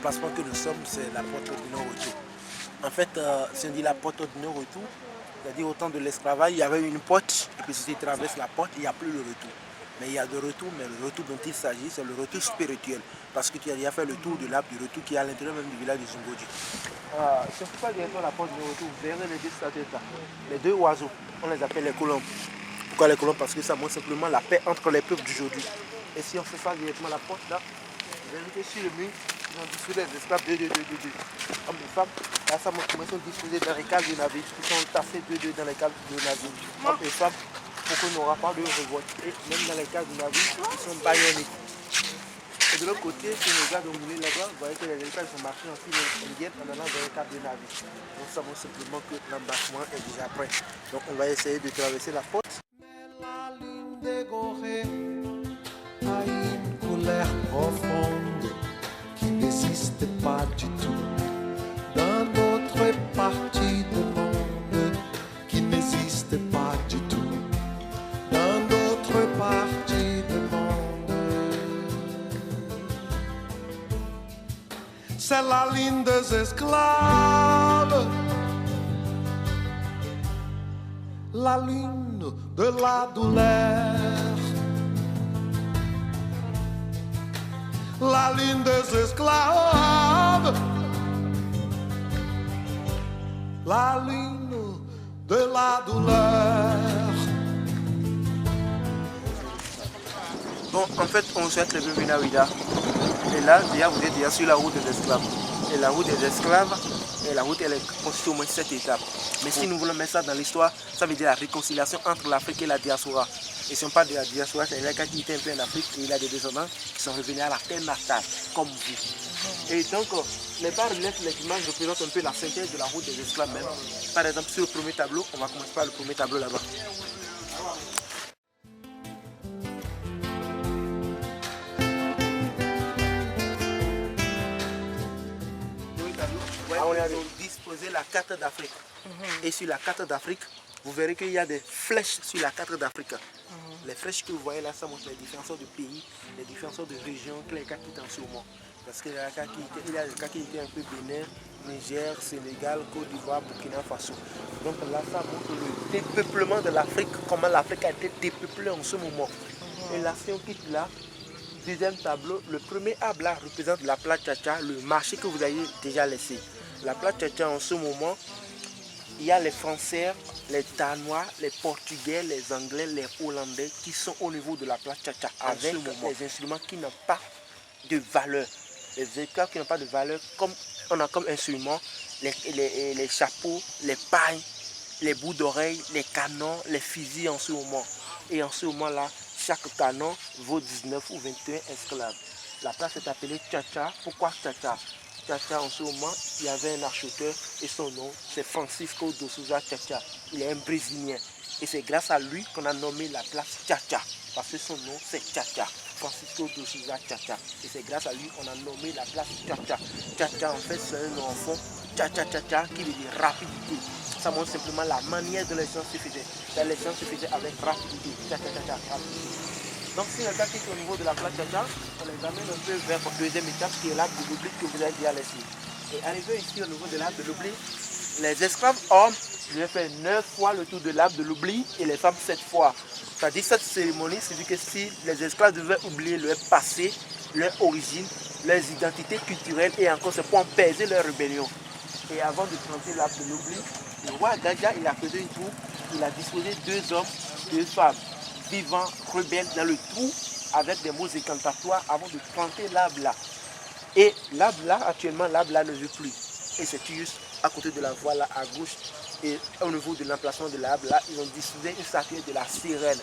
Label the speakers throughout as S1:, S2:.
S1: l'emplacement que nous sommes, c'est la porte du non-retour. En fait, si on dit la porte du non-retour, c'est-à-dire au temps de l'esclavage, il y avait une porte, et puis si tu traverses la porte, il n'y a plus de retour. Mais il y a de retour, mais le retour dont il s'agit, c'est le retour spirituel. Parce que tu as déjà fait le tour de l'arbre du retour qui est à l'intérieur même du village de Zungoji. Si on fait pas directement la porte du retour, vous verrez les deux statues là. Les deux oiseaux, on les appelle les colombes. Pourquoi les colombes? Parce que ça montre simplement la paix entre les peuples d'aujourd'hui. Et si on fait ça directement la porte là, vous verrez que sur le mur, ils ont disposé des esclaves deux. Hommes et femmes. Là, ça montre comment ils sont disposés dans les cales du navire. Ils sont tassés deux dans les cales du navire. Hommes et femmes, pour qu'on n'aura pas de révolte. Et même dans les cales du navire, ils sont baïonnés. Et de l'autre côté, si on regarde au milieu là-bas, vous voyez que les éléphants sont marchés en file indienne en allant dans les cales du navire. Donc ça montre simplement que l'embarquement est déjà prêt. Donc on va essayer de traverser la porte.
S2: A une colère profonde qui n'existe pas du tout dans notre partie du monde, qui n'existe pas du tout dans notre partie du monde. C'est la ligne des esclaves, la ligne de la douleur, la ligne des esclaves, la ligne de la douleur.
S1: Bon, en fait, on souhaite le bienvenue à Ouidah. Et là, déjà, vous êtes déjà sur la route des esclaves. Et la route des esclaves, et la route, elle est constituée au moins 7 étapes. Mais si nous voulons mettre ça dans l'histoire, ça veut dire la réconciliation entre l'Afrique et la diaspora. Et si on parle de la diaspora, c'est quelqu'un qui était un peu en Afrique et il a des descendants qui sont revenus à la terre natale, comme vous. Et donc, les bas-reliefs, les images représentent un peu la synthèse de la route des esclaves même. Par exemple, sur le premier tableau, on va commencer par le premier tableau là-bas. On a disposé la carte d'Afrique. Et sur la carte d'Afrique, vous verrez qu'il y a des flèches sur la carte d'Afrique. Les flèches que vous voyez là, ça montre les différences de pays, les différences de régions que les cas quittent en ce moment. Parce qu'il y a des cas qui étaient un peu Bénin, Niger, Sénégal, Côte d'Ivoire, Burkina Faso. Donc là, ça montre le dépeuplement de l'Afrique, comment l'Afrique a été dépeuplée en ce moment. Et là, si on quitte là, deuxième tableau, le premier arbre là représente la place Tcha-Tcha, le marché que vous avez déjà laissé. La place Tcha-Tcha en ce moment, il y a les Français, les Danois, les Portugais, les Anglais, les Hollandais qui sont au niveau de la place Tcha-Tcha avec des instruments qui n'ont pas de valeur. Les esclaves qui n'ont pas de valeur, comme on a comme instruments les chapeaux, les pailles, les bouts d'oreilles, les canons, les fusils en ce moment. Et en ce moment-là, chaque canon vaut 19 ou 21 esclaves. La place est appelée Tcha-Tcha. Pourquoi Tcha-Tcha? Tcha-Tcha, en ce moment, il y avait un acheteur et son nom, c'est Francisco de Souza Tcha-Tcha. Il est un Brésilien. Et c'est grâce à lui qu'on a nommé la place Tcha-Tcha. Parce que son nom, c'est Tcha-Tcha. Francisco de Souza Tcha-Tcha. Et c'est grâce à lui qu'on a nommé la place Tcha-Tcha. Tcha-Tcha, en fait, c'est un nom en fond. Tcha-Tcha-Tcha-Tcha, qui veut dire rapidité. Ça montre simplement la manière dont les gens se faisaient. Les gens se faisaient avec rapidité. Tcha-Tcha-Tcha, rapidité. Donc si le gars qui est au niveau de la place Tcha-Tcha, on les amène un peu vers la deuxième étape qui est l'arbre de l'oubli que vous avez déjà laissé. Et arrivé ici au niveau de l'arbre de l'oubli, les esclaves hommes devaient faire 9 fois le tour de l'arbre de l'oubli et les femmes 7 fois. C'est-à-dire cette cérémonie, c'est que si les esclaves devaient oublier leur passé, leur origine, leurs identités culturelles et encore c'est pour empêcher leur rébellion. Et avant de planter l'arbre de l'oubli, le roi Gadja, il a fait une tour, il a disposé 2 hommes, 2 femmes vivants, rebelles dans le trou avec des mots incantatoires avant de planter l'arbre là. Et l'arbre là, actuellement, l'arbre là ne veut plus. Et c'est juste à côté de la voie là, à gauche. Et au niveau de l'emplacement de l'arbre là, ils ont disposé une statue de la sirène.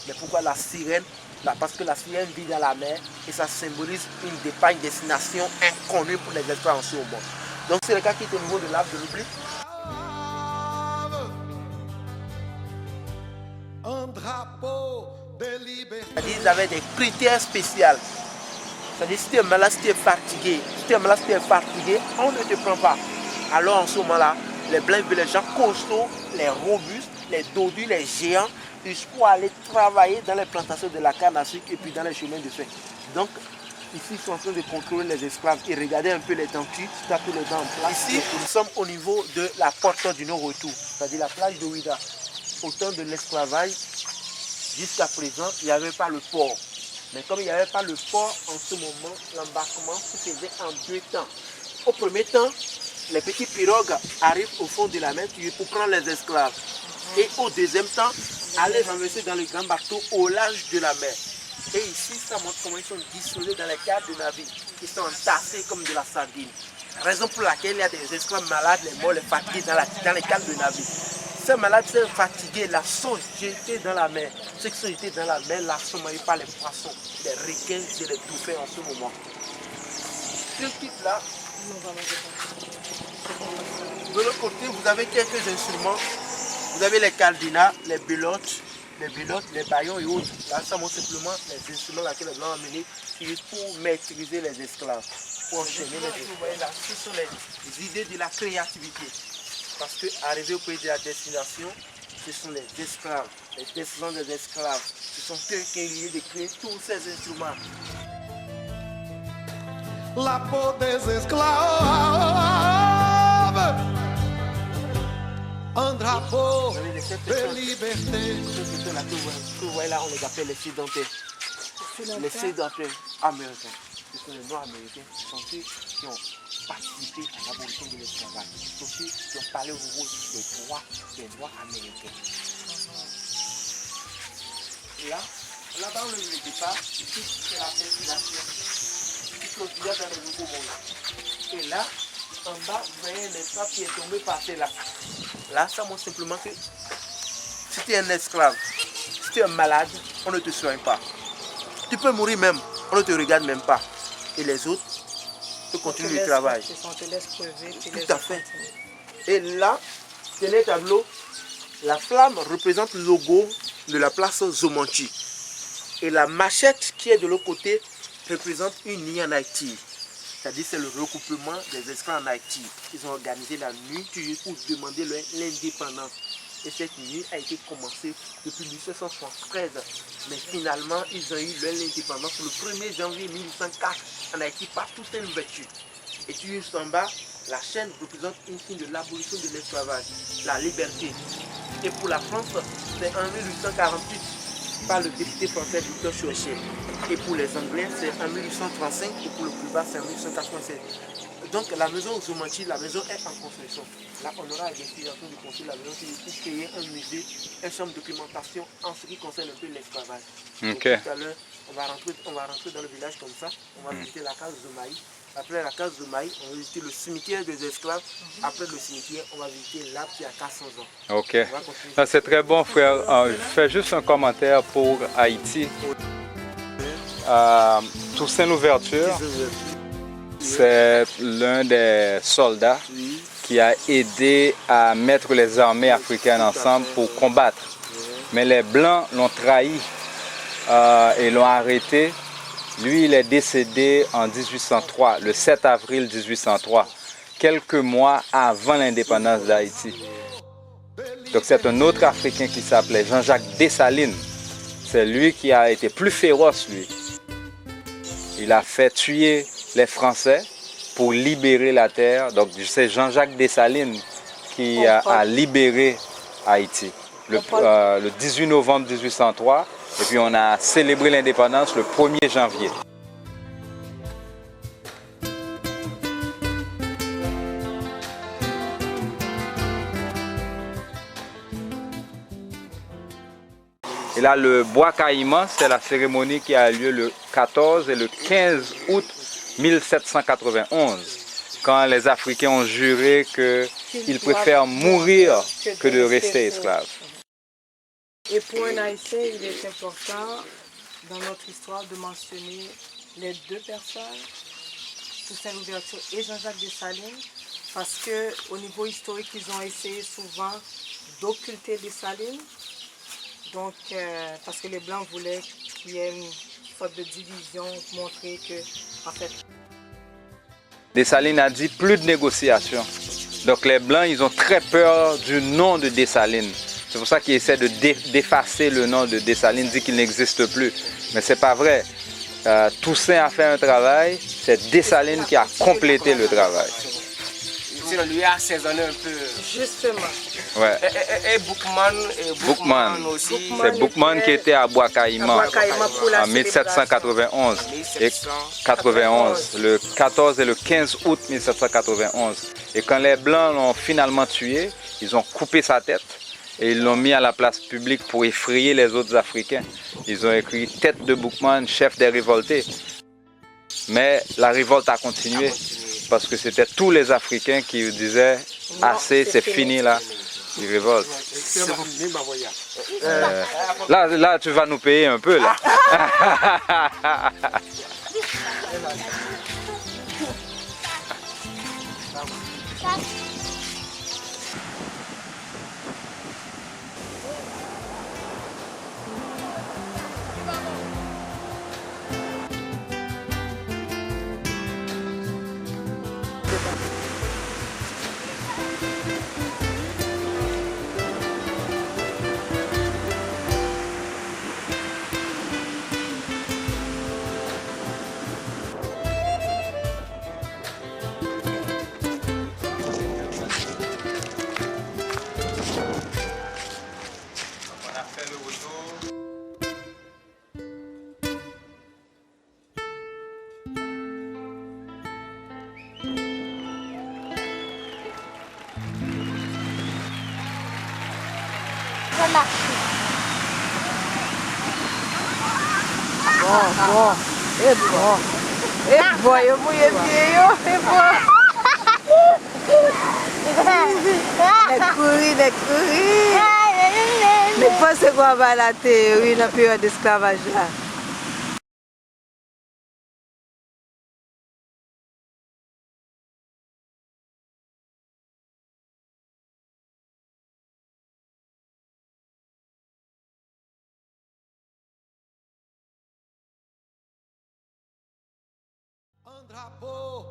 S1: Mais pourquoi la sirène? Là, parce que la sirène vit dans la mer et ça symbolise une départ, une destination inconnue pour les esclaves en ce moment. Donc c'est le cas qui est au niveau de l'arbre de l'oubli.
S2: Un drapeau de liberté.
S1: C'est-à-dire qu'ils avaient des critères spéciaux. C'est-à-dire si tu es malade, si tu es fatigué, on ne te prend pas. Alors en ce moment-là, les blancs veulent les gens costauds, les robustes, les dodus, les géants, pour aller travailler dans les plantations de la canne à sucre et puis dans les chemins de fer. Donc Ici, ils sont en train de contrôler les esclaves et regardez un peu les dentus, taper les dents en place. Ici, nous sommes au niveau de la porte du non-retour, c'est-à-dire la plage de Ouidah. Au temps de l'esclavage, jusqu'à présent, il n'y avait pas le port. Mais comme il n'y avait pas le port, en ce moment, l'embarquement se faisait en 2 temps. Au premier temps, les petits pirogues arrivent au fond de la mer pour prendre les esclaves. Et au deuxième temps, aller renverser dans les grands bateaux au large de la mer. Et ici, ça montre comment ils sont dissolés dans les cadres de navires. Ils sont entassés comme de la sardine. Raison pour laquelle il y a des esclaves malades, les morts, les fatigués dans les cadres de navires. Ces malades, ces fatigués, là, sont jetés dans la mer. Ceux qui sont jetés dans la mer, là, sont mangés par les poissons, les requins et les dauphins en ce moment. Ce type-là, de l'autre côté, vous avez quelques instruments. Vous avez les caldinas, les belotes, les baillons et autres. Là, ça montre simplement les instruments que les blancs ont amenés pour maîtriser les esclaves, pour enchaîner les esclaves. Vous voyez là, ce sont les idées de la créativité. Parce qu'arriver au pays de la destination, ce sont les esclaves, les descendants des esclaves. Ce sont eux qui ont lié de créer tous ces instruments.
S2: La peau des esclaves, un drapeau de liberté.
S1: Ceux là que vous voyez là, on les appelle les sédentaires. Les sédentaires américains. Ce sont les Noirs américains. Ce sont ceux qui ont participé à l'abolition de l'esclavage. Ce sont ceux qui ont parlé au niveau des droits des Noirs américains. Là-bas, on ne dit pas, c'est la destination qui continue dans le nouveau monde. Et là, en bas, vous voyez un esclave qui est tombé par terre là. Là, ça montre simplement que si tu es un esclave, si tu es un malade, on ne te soigne pas. Tu peux mourir même, on ne te regarde même pas. Et les autres, tu continues le travail. Tout à fait. Et là, tenez le tableau, la flamme représente le logo de la place Zomonti. Et la machette qui est de l'autre côté représente une nuit en Haïti. C'est-à-dire c'est le recoupement des esclaves en Haïti. Ils ont organisé la nuit pour demander l'indépendance. Et cette nuit a été commencée depuis 1773. Mais finalement, ils ont eu l'indépendance le 1er janvier 1804 en Haïti par toute une ouverture. Et tu juste en bas, la chaîne représente une signe de l'abolition de l'esclavage, la liberté. Et pour la France, c'est en 1848 par le député français Victor Churchill. Et pour les Anglais, c'est en 1835 et pour le Cuba, c'est en 1887. Donc la maison Zomonti, la maison est en construction. Là, on aura l'inspiration de construire la maison pour créer un musée, un champ de documentation en ce qui concerne un peu l'esclavage.
S3: Okay.
S1: Tout à l'heure, on va rentrer dans le village comme ça, on va visiter la case de Maï. Après la case de Maï, on va visiter le cimetière des esclaves. Après le cimetière, on va visiter l'arbre qui a 400 ans.
S3: Ok. C'est très bon, frère. Je fais juste un commentaire pour Haïti. Toussaint Louverture, c'est l'un des soldats qui a aidé à mettre les armées africaines ensemble pour combattre. Mais les Blancs l'ont trahi et l'ont arrêté. Lui, il est décédé en 1803, le 7 avril 1803, quelques mois avant l'indépendance d'Haïti. Donc c'est un autre Africain qui s'appelait Jean-Jacques Dessalines. C'est lui qui a été plus féroce, lui. Il a fait tuer les Français pour libérer la terre. Donc c'est Jean-Jacques Dessalines qui a libéré Haïti le 18 novembre 1803. Et puis on a célébré l'indépendance le 1er janvier. Et là, le bois caïman, c'est la cérémonie qui a lieu le 14 et le 15 août 1791, quand les Africains ont juré qu'ils préfèrent mourir que de rester esclaves.
S4: Et pour un Haïtien, il est important dans notre histoire de mentionner les deux personnes, Toussaint Louverture et Jean-Jacques Dessalines, parce qu'au niveau historique, ils ont essayé souvent d'occulter Dessalines. Donc, parce que les Blancs voulaient qu'il y ait une sorte de division, montrer que, en fait...
S3: Dessalines a dit plus de négociations. Donc les Blancs, ils ont très peur du nom de Dessalines. C'est pour ça qu'ils essaient d'effacer le nom de Dessalines, dit qu'il n'existe plus. Mais ce n'est pas vrai. Toussaint a fait un travail, c'est Dessalines qui a complété le travail.
S5: Sinon, lui a assaisonné un peu.
S4: Justement.
S3: Ouais.
S5: Et Boukman aussi.
S3: C'est Boukman qui était à Bois-Caïman
S4: Pour la
S3: en 1791 et 91, le 14 et le 15 août 1791. Et quand les Blancs l'ont finalement tué, ils ont coupé sa tête et ils l'ont mis à la place publique pour effrayer les autres Africains. Ils ont écrit « Tête de Boukman, chef des révoltés ». Mais la révolte a continué parce que c'était tous les Africains qui disaient « Assez, c'est fini là ». Ils révoltent. Là, tu vas nous payer un peu là.
S4: Bon. Eu mulher veio, courir. Depois você vai lá ter na période d'esclavage là.
S2: Un drapeau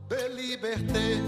S2: de liberté